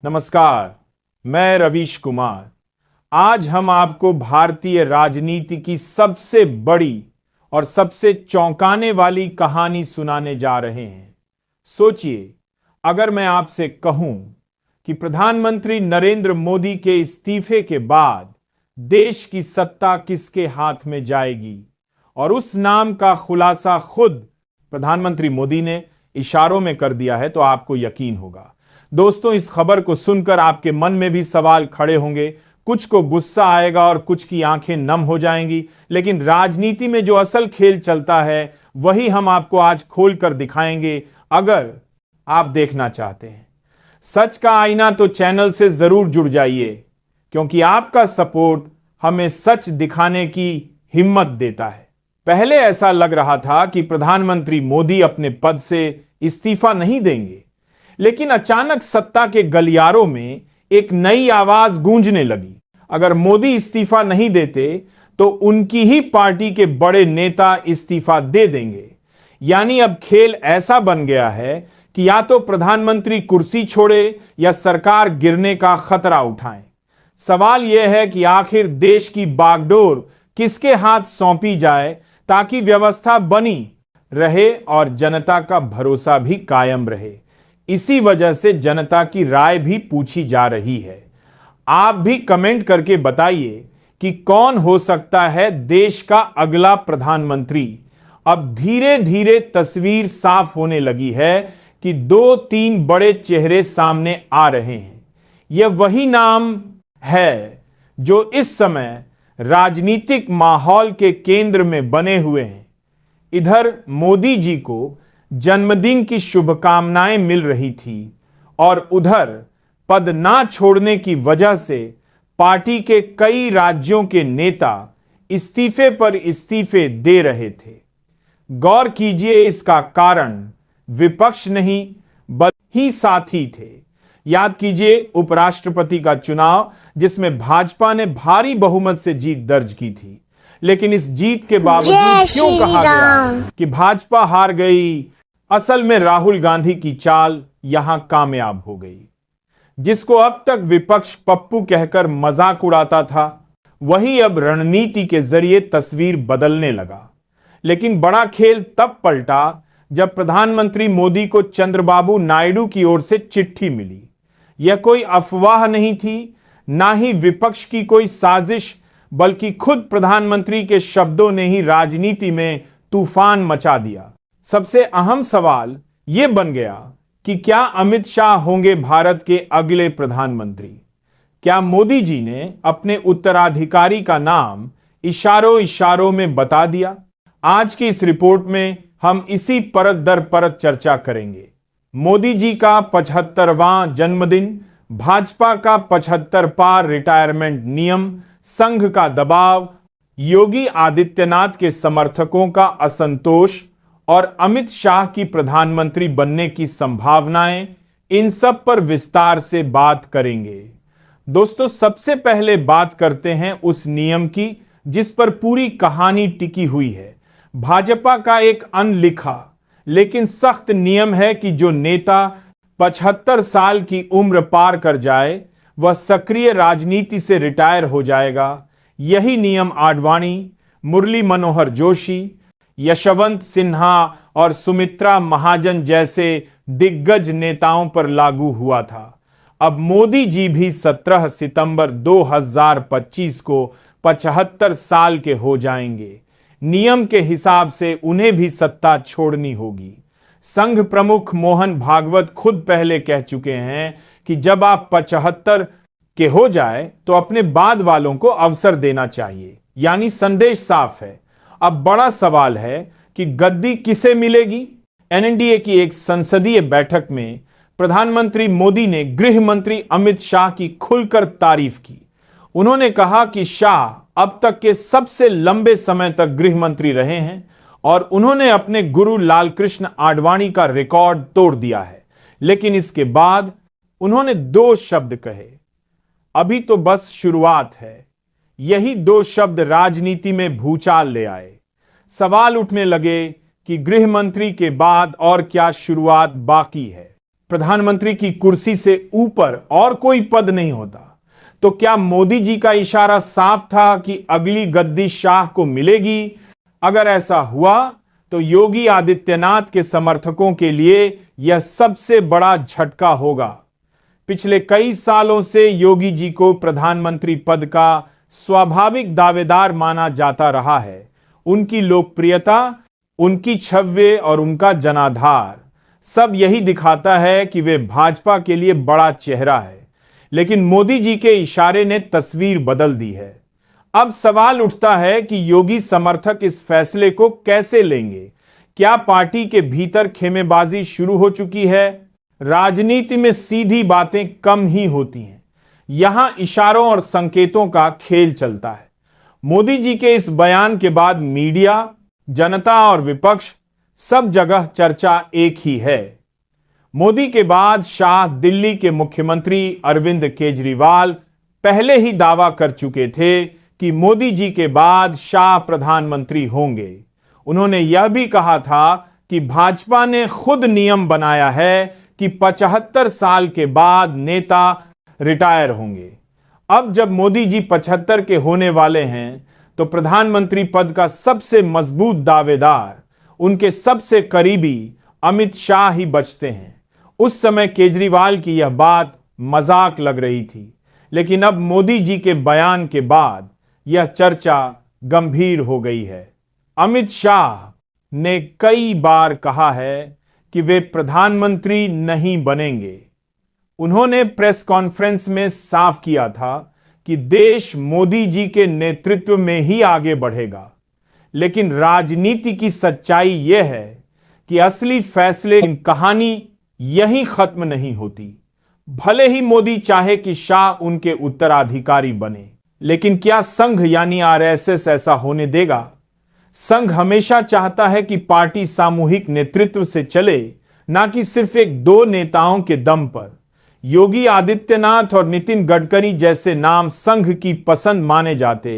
नमस्कार, मैं रवीश कुमार। आज हम आपको भारतीय राजनीति की सबसे बड़ी और सबसे चौंकाने वाली कहानी सुनाने जा रहे हैं। सोचिए, अगर मैं आपसे कहूं कि प्रधानमंत्री नरेंद्र मोदी के इस्तीफे के बाद देश की सत्ता किसके हाथ में जाएगी, और उस नाम का खुलासा खुद प्रधानमंत्री मोदी ने इशारों में कर दिया है, तो आपको यकीन होगा। दोस्तों, इस खबर को सुनकर आपके मन में भी सवाल खड़े होंगे, कुछ को गुस्सा आएगा और कुछ की आंखें नम हो जाएंगी। लेकिन राजनीति में जो असल खेल चलता है वही हम आपको आज खोलकर दिखाएंगे, अगर आप देखना चाहते हैं। सच का आईना तो चैनल से जरूर जुड़ जाइए, क्योंकि आपका सपोर्ट हमें सच दिखाने की हिम्मत देता है। पहले ऐसा लग रहा था कि प्रधानमंत्री मोदी अपने पद से इस्तीफा नहीं देंगे, लेकिन अचानक सत्ता के गलियारों में एक नई आवाज गूंजने लगी। अगर मोदी इस्तीफा नहीं देते तो उनकी ही पार्टी के बड़े नेता इस्तीफा दे देंगे। यानी अब खेल ऐसा बन गया है कि या तो प्रधानमंत्री कुर्सी छोड़े या सरकार गिरने का खतरा उठाएं। सवाल यह है कि आखिर देश की बागडोर किसके हाथ सौंपी जाए ताकि व्यवस्था बनी रहे और जनता का भरोसा भी कायम रहे। इसी वजह से जनता की राय भी पूछी जा रही है। आप भी कमेंट करके बताइए कि कौन हो सकता है देश का अगला प्रधानमंत्री। अब धीरे धीरे तस्वीर साफ होने लगी है कि 2-3 बड़े चेहरे सामने आ रहे हैं। यह वही नाम है जो इस समय राजनीतिक माहौल के केंद्र में बने हुए हैं। इधर मोदी जी को जन्मदिन की शुभकामनाएं मिल रही थी और उधर पद ना छोड़ने की वजह से पार्टी के कई राज्यों के नेता इस्तीफे पर इस्तीफे दे रहे थे। गौर कीजिए, इसका कारण विपक्ष नहीं बल्कि ही साथी थे। याद कीजिए उपराष्ट्रपति का चुनाव, जिसमें भाजपा ने भारी बहुमत से जीत दर्ज की थी, लेकिन इस जीत के बावजूद क्यों कहा गया कि भाजपा हार गई? असल में राहुल गांधी की चाल यहां कामयाब हो गई। जिसको अब तक विपक्ष पप्पू कहकर मजाक उड़ाता था, वही अब रणनीति के जरिए तस्वीर बदलने लगा। लेकिन बड़ा खेल तब पलटा जब प्रधानमंत्री मोदी को चंद्रबाबू नायडू की ओर से चिट्ठी मिली। यह कोई अफवाह नहीं थी, ना ही विपक्ष की कोई साजिश, बल्कि खुद प्रधानमंत्री के शब्दों ने ही राजनीति में तूफान मचा दिया। सबसे अहम सवाल यह बन गया कि क्या अमित शाह होंगे भारत के अगले प्रधानमंत्री? क्या मोदी जी ने अपने उत्तराधिकारी का नाम इशारों इशारों में बता दिया? आज की इस रिपोर्ट में हम इसी परत दर परत चर्चा करेंगे। मोदी जी का 75वां जन्मदिन, भाजपा का 75 पार रिटायरमेंट नियम, संघ का दबाव, योगी आदित्यनाथ के समर्थकों का असंतोष और अमित शाह की प्रधानमंत्री बनने की संभावनाएं, इन सब पर विस्तार से बात करेंगे। दोस्तों, सबसे पहले बात करते हैं उस नियम की जिस पर पूरी कहानी टिकी हुई है। भाजपा का एक अनलिखा लेकिन सख्त नियम है कि जो नेता 75 साल की उम्र पार कर जाए वह सक्रिय राजनीति से रिटायर हो जाएगा। यही नियम आडवाणी, मुरली मनोहर जोशी, यशवंत सिन्हा और सुमित्रा महाजन जैसे दिग्गज नेताओं पर लागू हुआ था। अब मोदी जी भी 17 सितंबर 2025 को 75 साल के हो जाएंगे। नियम के हिसाब से उन्हें भी सत्ता छोड़नी होगी। संघ प्रमुख मोहन भागवत खुद पहले कह चुके हैं कि जब आप 75 के हो जाए तो अपने बाद वालों को अवसर देना चाहिए। यानी संदेश साफ है। अब बड़ा सवाल है कि गद्दी किसे मिलेगी? एनडीए की एक संसदीय बैठक में प्रधानमंत्री मोदी ने गृह मंत्री अमित शाह की खुलकर तारीफ की। उन्होंने कहा कि शाह अब तक के सबसे लंबे समय तक गृह मंत्री रहे हैं और उन्होंने अपने गुरु लालकृष्ण आडवाणी का रिकॉर्ड तोड़ दिया है। लेकिन इसके बाद उन्होंने 2 शब्द कहे, अभी तो बस शुरुआत है। यही 2 शब्द राजनीति में भूचाल ले आए। सवाल उठने लगे कि गृह मंत्री के बाद और क्या शुरुआत बाकी है। प्रधानमंत्री की कुर्सी से ऊपर और कोई पद नहीं होता, तो क्या मोदी जी का इशारा साफ था कि अगली गद्दी शाह को मिलेगी? अगर ऐसा हुआ तो योगी आदित्यनाथ के समर्थकों के लिए यह सबसे बड़ा झटका होगा। पिछले कई सालों से योगी जी को प्रधानमंत्री पद का स्वाभाविक दावेदार माना जाता रहा है। उनकी लोकप्रियता, उनकी छवि और उनका जनाधार सब यही दिखाता है कि वे भाजपा के लिए बड़ा चेहरा है। लेकिन मोदी जी के इशारे ने तस्वीर बदल दी है। अब सवाल उठता है कि योगी समर्थक इस फैसले को कैसे लेंगे? क्या पार्टी के भीतर खेमेबाजी शुरू हो चुकी है? राजनीति में सीधी बातें कम ही होती हैं, यहां इशारों और संकेतों का खेल चलता है। मोदी जी के इस बयान के बाद मीडिया, जनता और विपक्ष सब जगह चर्चा एक ही है। मोदी के बाद शाह दिल्ली के मुख्यमंत्री अरविंद केजरीवाल पहले ही दावा कर चुके थे कि मोदी जी के बाद शाह प्रधानमंत्री होंगे। उन्होंने यह भी कहा था कि भाजपा ने खुद नियम बनाया है कि 75 साल के बाद नेता रिटायर होंगे। अब जब मोदी जी 75 के होने वाले हैं तो प्रधानमंत्री पद का सबसे मजबूत दावेदार, उनके सबसे करीबी अमित शाह ही बचते हैं। उस समय केजरीवाल की यह बात मजाक लग रही थी, लेकिन अब मोदी जी के बयान के बाद यह चर्चा गंभीर हो गई है। अमित शाह ने कई बार कहा है कि वे प्रधानमंत्री नहीं बनेंगे। उन्होंने प्रेस कॉन्फ्रेंस में साफ किया था कि देश मोदी जी के नेतृत्व में ही आगे बढ़ेगा। लेकिन राजनीति की सच्चाई यह है कि असली फैसले की कहानी यहीं खत्म नहीं होती। भले ही मोदी चाहे कि शाह उनके उत्तराधिकारी बने, लेकिन क्या संघ यानी आरएसएस ऐसा होने देगा? संघ हमेशा चाहता है कि पार्टी सामूहिक नेतृत्व से चले, ना कि सिर्फ एक दो नेताओं के दम पर। योगी आदित्यनाथ और नितिन गडकरी जैसे नाम संघ की पसंद माने जाते,